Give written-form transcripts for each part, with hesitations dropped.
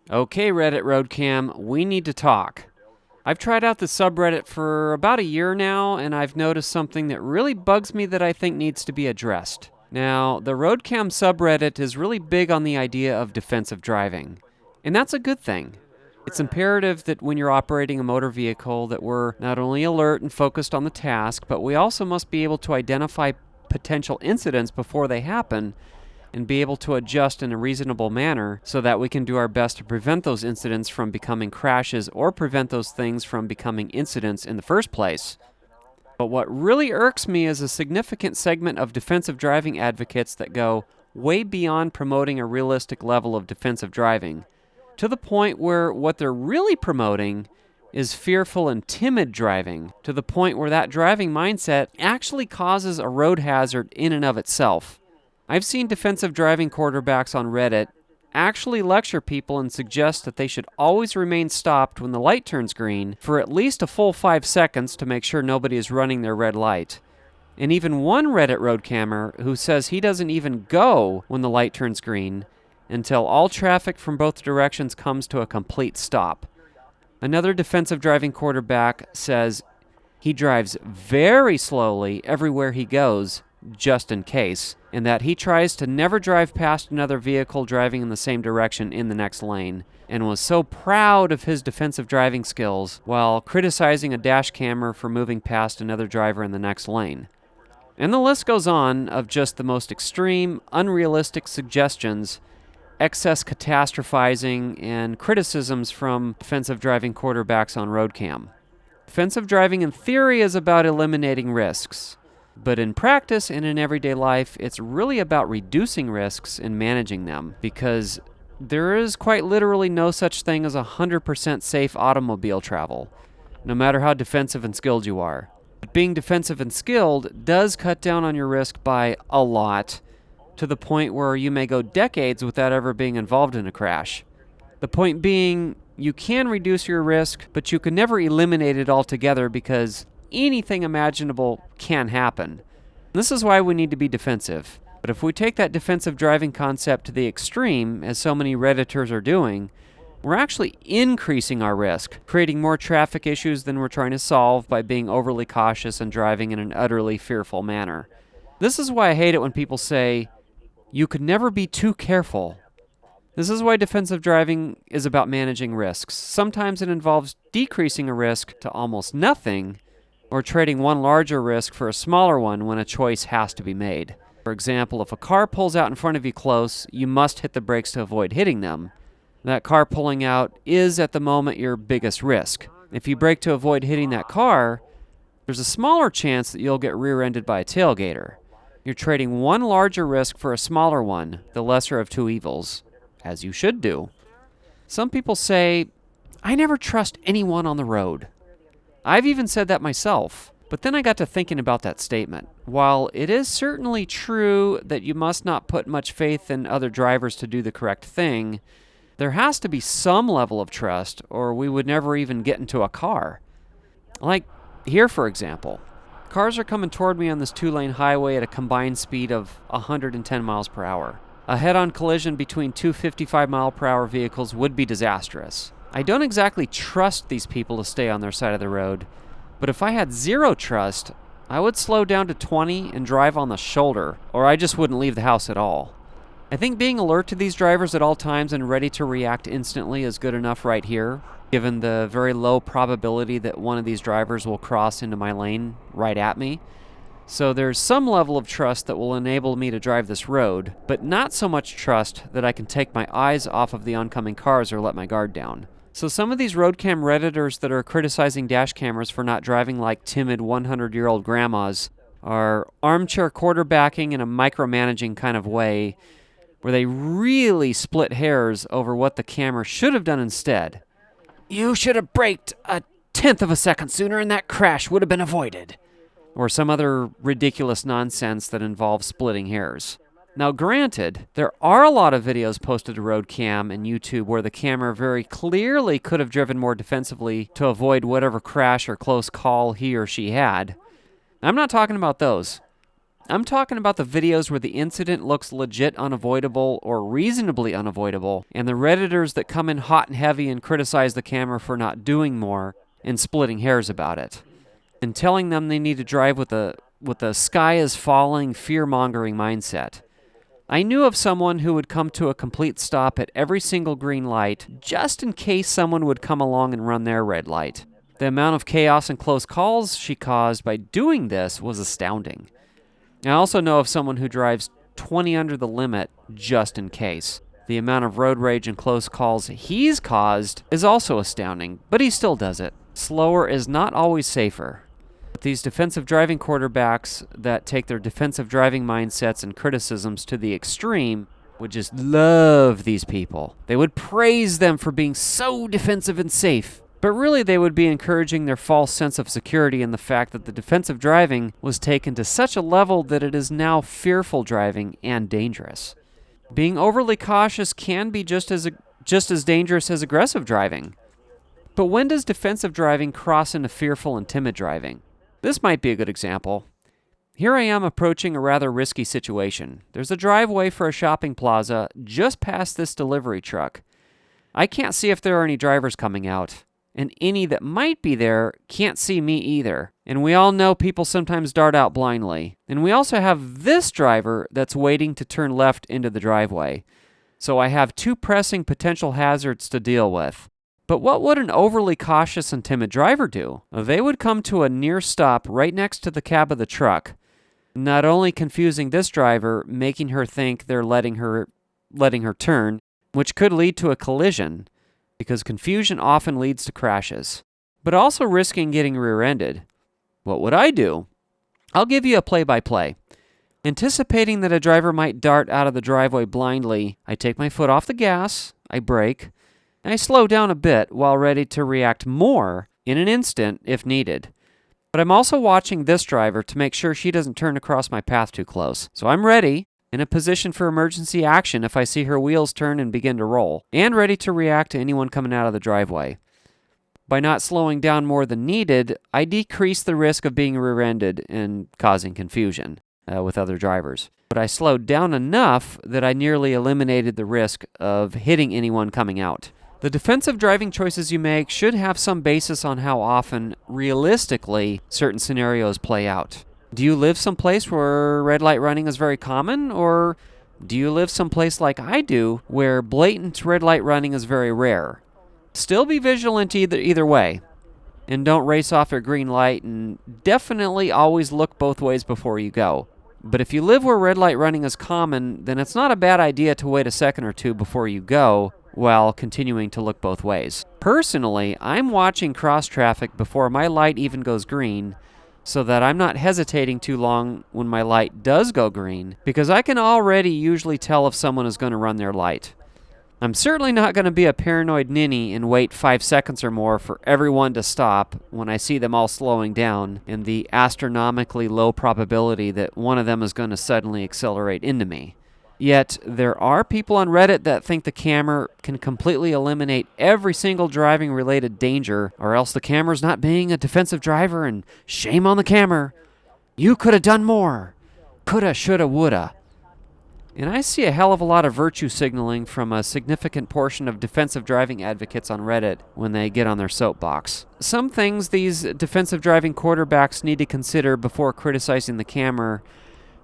Okay, Reddit Roadcam, we need to talk. I've tried out the subreddit for about a year now, and I've noticed something that really bugs me that I think needs to be addressed. Now, the Roadcam subreddit is really big on the idea of defensive driving, and that's a good thing. It's imperative that when you're operating a motor vehicle that we're not only alert and focused on the task, but we also must be able to identify potential incidents before they happen and be able to adjust in a reasonable manner so that we can do our best to prevent those incidents from becoming crashes or prevent those things from becoming incidents in the first place. But what really irks me is a significant segment of defensive driving advocates that go way beyond promoting a realistic level of defensive driving, to the point where what they're really promoting is fearful and timid driving, to the point where that driving mindset actually causes a road hazard in and of itself. I've seen defensive driving quarterbacks on Reddit actually lecture people and suggest that they should always remain stopped when the light turns green for at least a full 5 seconds to make sure nobody is running their red light. And even one Reddit roadcammer who says he doesn't even go when the light turns green until all traffic from both directions comes to a complete stop. Another defensive driving quarterback says he drives very slowly everywhere he goes, just in case, and that he tries to never drive past another vehicle driving in the same direction in the next lane, and was so proud of his defensive driving skills while criticizing a dash camera for moving past another driver in the next lane. And the list goes on of just the most extreme, unrealistic suggestions, excess catastrophizing, and criticisms from defensive driving quarterbacks on Roadcam. Defensive driving in theory is about eliminating risks. But in practice and in everyday life, it's really about reducing risks and managing them, because there is quite literally no such thing as 100% safe automobile travel, no matter how defensive and skilled you are. But being defensive and skilled does cut down on your risk by a lot, to the point where you may go decades without ever being involved in a crash. The point being, you can reduce your risk, but you can never eliminate it altogether, because anything imaginable can happen. This is why we need to be defensive. But if we take that defensive driving concept to the extreme, as so many Redditors are doing, we're actually increasing our risk, creating more traffic issues than we're trying to solve by being overly cautious and driving in an utterly fearful manner. This is why I hate it when people say, "You could never be too careful." This is why defensive driving is about managing risks. Sometimes it involves decreasing a risk to almost nothing, or trading one larger risk for a smaller one when a choice has to be made. For example, if a car pulls out in front of you close, you must hit the brakes to avoid hitting them. That car pulling out is at the moment your biggest risk. If you brake to avoid hitting that car, there's a smaller chance that you'll get rear-ended by a tailgater. You're trading one larger risk for a smaller one, the lesser of two evils, as you should do. Some people say, "I never trust anyone on the road." I've even said that myself, but then I got to thinking about that statement. While it is certainly true that you must not put much faith in other drivers to do the correct thing, there has to be some level of trust, or we would never even get into a car. Like here, for example. Cars are coming toward me on this 2-lane highway at a combined speed of 110 miles per hour. A head-on collision between two 55-mile-per-hour vehicles would be disastrous. I don't exactly trust these people to stay on their side of the road, but if I had zero trust, I would slow down to 20 and drive on the shoulder, or I just wouldn't leave the house at all. I think being alert to these drivers at all times and ready to react instantly is good enough right here, given the very low probability that one of these drivers will cross into my lane right at me. So there's some level of trust that will enable me to drive this road, but not so much trust that I can take my eyes off of the oncoming cars or let my guard down. So some of these roadcam Redditors that are criticizing dash cameras for not driving like timid 100-year-old grandmas are armchair quarterbacking in a micromanaging kind of way, where they really split hairs over what the camera should have done instead. "You should have braked a 1/10 of a second sooner and that crash would have been avoided." Or some other ridiculous nonsense that involves splitting hairs. Now granted, there are a lot of videos posted to Roadcam and YouTube where the camera very clearly could have driven more defensively to avoid whatever crash or close call he or she had. I'm not talking about those. I'm talking about the videos where the incident looks legit unavoidable or reasonably unavoidable, and the Redditors that come in hot and heavy and criticize the camera for not doing more and splitting hairs about it, and telling them they need to drive with a sky is falling, fear-mongering mindset. I knew of someone who would come to a complete stop at every single green light just in case someone would come along and run their red light. The amount of chaos and close calls she caused by doing this was astounding. I also know of someone who drives 20 under the limit just in case. The amount of road rage and close calls he's caused is also astounding, but he still does it. Slower is not always safer. These defensive driving quarterbacks that take their defensive driving mindsets and criticisms to the extreme would just love these people. They would praise them for being so defensive and safe. But really they would be encouraging their false sense of security in the fact that the defensive driving was taken to such a level that it is now fearful driving and dangerous. Being overly cautious can be just as dangerous as aggressive driving. But when does defensive driving cross into fearful and timid driving? This might be a good example. Here I am approaching a rather risky situation. There's a driveway for a shopping plaza just past this delivery truck. I can't see if there are any drivers coming out, and any that might be there can't see me either. And we all know people sometimes dart out blindly. And we also have this driver that's waiting to turn left into the driveway. So I have two pressing potential hazards to deal with. But what would an overly cautious and timid driver do? They would come to a near stop right next to the cab of the truck, not only confusing this driver, making her think they're letting her turn, which could lead to a collision, because confusion often leads to crashes, but also risking getting rear-ended. What would I do? I'll give you a play-by-play. Anticipating that a driver might dart out of the driveway blindly, I take my foot off the gas, I brake, and I slow down a bit while ready to react more in an instant if needed. But I'm also watching this driver to make sure she doesn't turn across my path too close. So I'm ready, in a position for emergency action if I see her wheels turn and begin to roll, and ready to react to anyone coming out of the driveway. By not slowing down more than needed, I decrease the risk of being rear-ended and causing confusion with other drivers. But I slowed down enough that I nearly eliminated the risk of hitting anyone coming out. The defensive driving choices you make should have some basis on how often, realistically, certain scenarios play out. Do you live someplace where red light running is very common, or do you live someplace like I do where blatant red light running is very rare? Still be vigilant either way, and don't race off at green light, and definitely always look both ways before you go. But if you live where red light running is common, then it's not a bad idea to wait a second or two before you go, while continuing to look both ways. Personally, I'm watching cross traffic before my light even goes green, so that I'm not hesitating too long when my light does go green, because I can already usually tell if someone is going to run their light. I'm certainly not going to be a paranoid ninny and wait 5 seconds or more for everyone to stop when I see them all slowing down and the astronomically low probability that one of them is going to suddenly accelerate into me. Yet, there are people on Reddit that think the camera can completely eliminate every single driving-related danger, or else the camera's not being a defensive driver, and shame on the camera. You could have done more. Coulda, shoulda, woulda. And I see a hell of a lot of virtue signaling from a significant portion of defensive driving advocates on Reddit when they get on their soapbox. Some things these defensive driving quarterbacks need to consider before criticizing the camera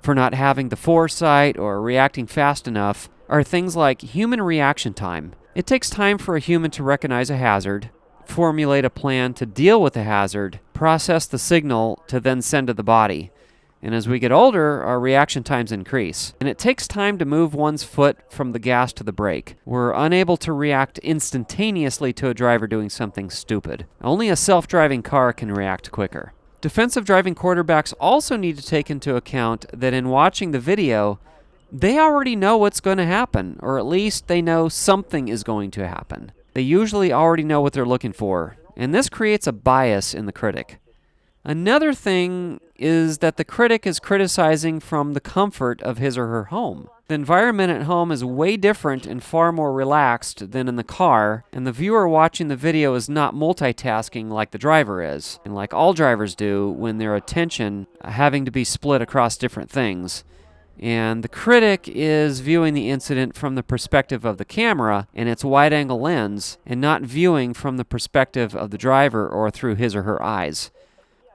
for not having the foresight or reacting fast enough are things like human reaction time. It takes time for a human to recognize a hazard, formulate a plan to deal with the hazard, process the signal to then send to the body. And as we get older, our reaction times increase. And it takes time to move one's foot from the gas to the brake. We're unable to react instantaneously to a driver doing something stupid. Only a self-driving car can react quicker. Defensive driving quarterbacks also need to take into account that in watching the video, they already know what's going to happen, or at least they know something is going to happen. They usually already know what they're looking for, and this creates a bias in the critic. Another thing is that the critic is criticizing from the comfort of his or her home. The environment at home is way different and far more relaxed than in the car, and the viewer watching the video is not multitasking like the driver is, and like all drivers do when their attention having to be split across different things. And the critic is viewing the incident from the perspective of the camera and its wide-angle lens, and not viewing from the perspective of the driver or through his or her eyes.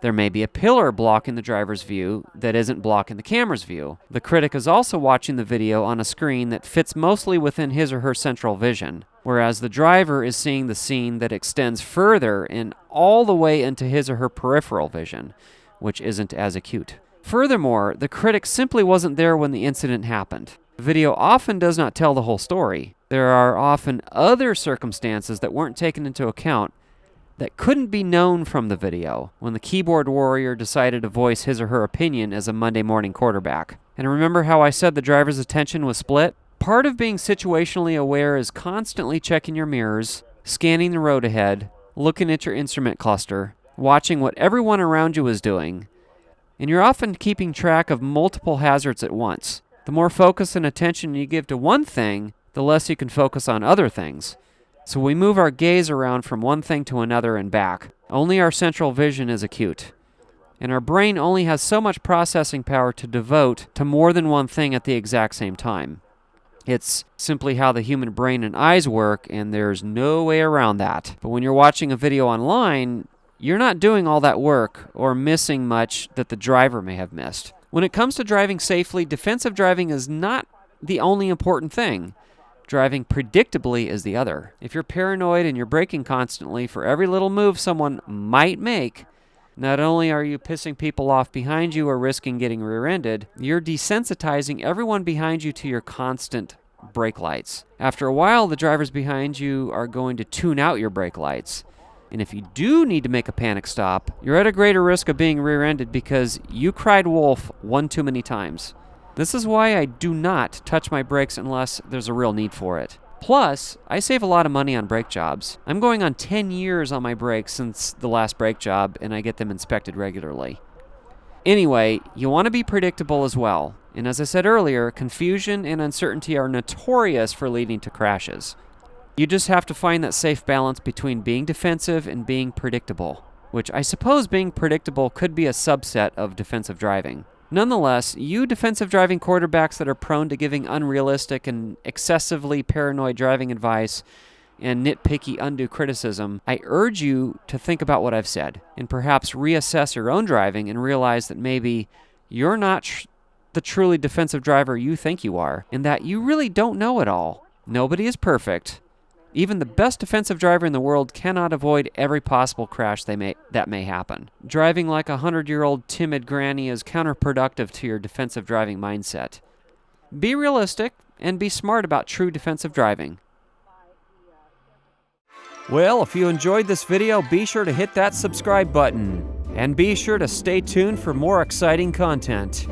There may be a pillar blocking the driver's view that isn't blocking the camera's view. The critic is also watching the video on a screen that fits mostly within his or her central vision, whereas the driver is seeing the scene that extends further and all the way into his or her peripheral vision, which isn't as acute. Furthermore, the critic simply wasn't there when the incident happened. The video often does not tell the whole story. There are often other circumstances that weren't taken into account that couldn't be known from the video when the keyboard warrior decided to voice his or her opinion as a Monday morning quarterback. And remember how I said the driver's attention was split? Part of being situationally aware is constantly checking your mirrors, scanning the road ahead, looking at your instrument cluster, watching what everyone around you is doing, and you're often keeping track of multiple hazards at once. The more focus and attention you give to one thing, the less you can focus on other things. So we move our gaze around from one thing to another and back. Only our central vision is acute. And our brain only has so much processing power to devote to more than one thing at the exact same time. It's simply how the human brain and eyes work, and there's no way around that. But when you're watching a video online, you're not doing all that work or missing much that the driver may have missed. When it comes to driving safely, defensive driving is not the only important thing. Driving predictably is the other. If you're paranoid and you're braking constantly for every little move someone might make, not only are you pissing people off behind you or risking getting rear-ended, you're desensitizing everyone behind you to your constant brake lights. After a while, the drivers behind you are going to tune out your brake lights. And if you do need to make a panic stop, you're at a greater risk of being rear-ended because you cried wolf one too many times. This is why I do not touch my brakes unless there's a real need for it. Plus, I save a lot of money on brake jobs. I'm going on 10 years on my brakes since the last brake job, and I get them inspected regularly. Anyway, you want to be predictable as well. And as I said earlier, confusion and uncertainty are notorious for leading to crashes. You just have to find that safe balance between being defensive and being predictable, which I suppose being predictable could be a subset of defensive driving. Nonetheless, you defensive driving quarterbacks that are prone to giving unrealistic and excessively paranoid driving advice and nitpicky undue criticism, I urge you to think about what I've said and perhaps reassess your own driving and realize that maybe you're not the truly defensive driver you think you are, and that you really don't know it all. Nobody is perfect. Even the best defensive driver in the world cannot avoid every possible crash that may happen. Driving like a 100-year-old timid granny is counterproductive to your defensive driving mindset. Be realistic and be smart about true defensive driving. Well, if you enjoyed this video, be sure to hit that subscribe button. And be sure to stay tuned for more exciting content.